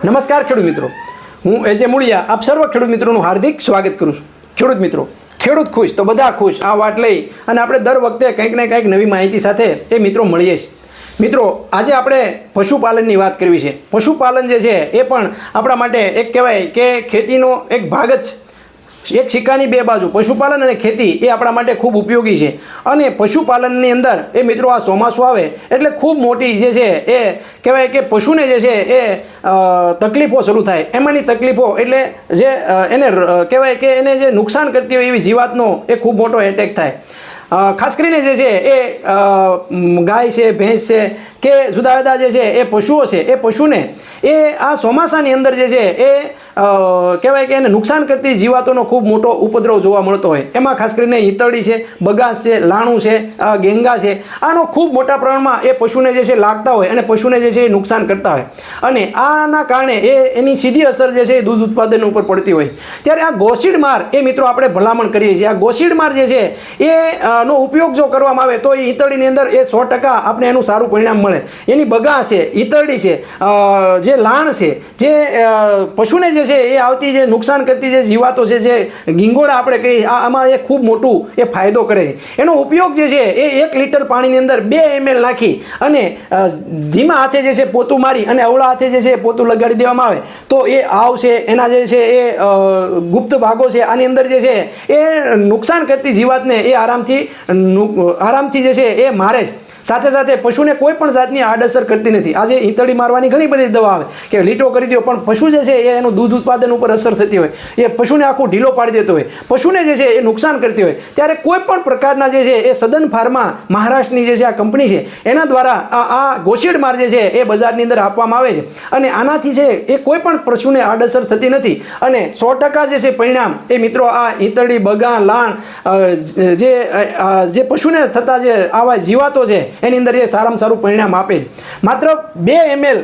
નમસ્કાર ખેડૂત મિત્રો, હું એજે મૂળિયા આપ સર્વ ખેડૂત મિત્રોનું હાર્દિક સ્વાગત કરું છું। ખેડૂત મિત્રો, ખેડૂત ખુશ તો બધા ખુશ આ વાત લઈ અને આપણે દર વખતે કંઈક ને કંઈક નવી માહિતી સાથે એ મિત્રો મળીએ છીએ। મિત્રો, આજે આપણે પશુપાલનની વાત કરવી છે। પશુપાલન જે છે એ પણ આપણા માટે એક કહેવાય કે ખેતીનો એક ભાગ જ છે। એક સિક્કાની બે બાજુ પશુપાલન અને ખેતી એ આપણા માટે ખૂબ ઉપયોગી છે અને પશુપાલનની અંદર એ મિત્રો આ ચોમાસું આવે એટલે ખૂબ મોટી જે છે એ કહેવાય કે પશુને જે છે એ તકલીફો શરૂ થાય। એમાંની તકલીફો એટલે જે એને કહેવાય કે એને જે નુકસાન કરતી હોય એવી જીવાતનો એ ખૂબ મોટો એટેક થાય। ખાસ કરીને જે છે એ ગાય છે, ભેંસ છે કે જુદા જુદા જે છે એ પશુઓ છે એ પશુને એ આ ચોમાસાની અંદર જે છે એ કહેવાય કે એને નુકસાન કરતી જીવાતોનો ખૂબ મોટો ઉપદ્રવ જોવા મળતો હોય। એમાં ખાસ કરીને ઈતરડી છે, બગાસ છે, લાણું છે, ગેંગા છે, આનો ખૂબ મોટા પ્રમાણમાં એ પશુને જે છે લાગતા હોય અને પશુને જે છે એ નુકસાન કરતા હોય અને આના કારણે એની સીધી અસર જે છે એ દૂધ ઉત્પાદન ઉપર પડતી હોય। ત્યારે આ ગોસીડ માર એ મિત્રો આપણે ભલામણ કરીએ છીએ। આ ગોસીડ માર જે છે એ નો ઉપયોગ જો કરવામાં આવે તો એ ઈતરડીની અંદર એ 100% આપણે એનું સારું પરિણામ મળે। એની બગાસ છે, ઈતરડી છે, જે લાણ છે, જે પશુને જે છે એ આવતી જે નુકસાન કરતી જે જીવાતો છે જે ગીંગોળા આપણે કહીએ આમાં એ ખૂબ મોટું એ ફાયદો કરે છે। એનો ઉપયોગ જે છે એ 1 લીટર પાણીની અંદર 2 ml નાખી અને ધીમા હાથે જે છે પોતું મારી અને અવળા હાથે જે છે પોતું લગાડી દેવામાં આવે તો એ આવ છે એના જે છે એ ગુપ્ત ભાગો છે આની અંદર જે છે એ નુકસાન કરતી જીવાતને એ આરામથી જે છે એ મારે છે। સાથે સાથે પશુને કોઈ પણ જાતની આડઅસર કરતી નથી। આજે ઈતળી મારવાની ઘણી બધી દવા આવે કે લીટો કરી દો, પણ પશુ જે છે એ એનું દૂધ ઉત્પાદન ઉપર અસર થતી હોય, એ પશુને આખું ઢીલો પાડી દેતો હોય, પશુને જે છે એ નુકસાન કરતી હોય। ત્યારે કોઈ પણ પ્રકારના જે છે એ સદન ફાર્મા મહારાષ્ટ્રની જે છે આ કંપની છે એના દ્વારા આ ગોસીડ માર જે છે એ બજારની અંદર આપવામાં આવે છે અને આનાથી છે એ કોઈ પણ પશુને આડઅસર થતી નથી અને 100% જે છે પરિણામ એ મિત્રો આ ઈતળી, બગા, લાણ જે પશુને થતા જે આવા જીવાતો છે એની અંદર એ સારામાં સારું પરિણામ આપે છે। માત્ર 2 ml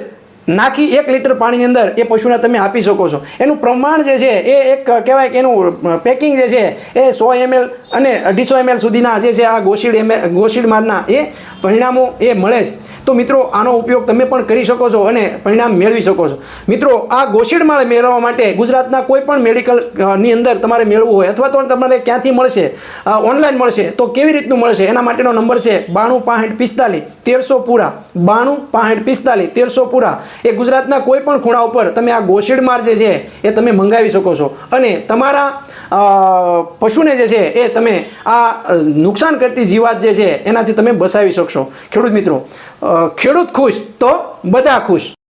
નાખી 1 લીટર પાણીની અંદર એ પશુને તમે આપી શકો છો। એનું પ્રમાણ જે છે એ એક કહેવાય કે એનું પેકિંગ જે છે એ 100 ml અને 250 ml સુધીના જે છે આ ગોસીડ મારના એ પરિણામો એ મળે છે। તો મિત્રો, આનો ઉપયોગ તમે પણ કરી શકો છો અને પરિણામ મેળવી શકો છો। મિત્રો, આ ગોસીડ માળ મેળવવા માટે ગુજરાતના કોઈ પણ મેડિકલની અંદર તમારે મેળવવું હોય અથવા તો તમારે ક્યાંથી મળશે, ઓનલાઈન મળશે તો કેવી રીતનું મળશે એના માટેનો નંબર છે 92 65 45 1300 પૂરા। 92 65 45 1300 પૂરા। એ ગુજરાતના કોઈ પણ ખૂણા ઉપર તમે આ ગોસીડ માર જે છે એ તમે મંગાવી શકો છો અને તમારા પશુને જે છે એ તમે આ નુકસાન કરતી જીવાત જે છે એનાથી તમે બચાવી શકશો। ખેડૂત મિત્રો, ખેડૂત ખુશ તો બધા ખુશ।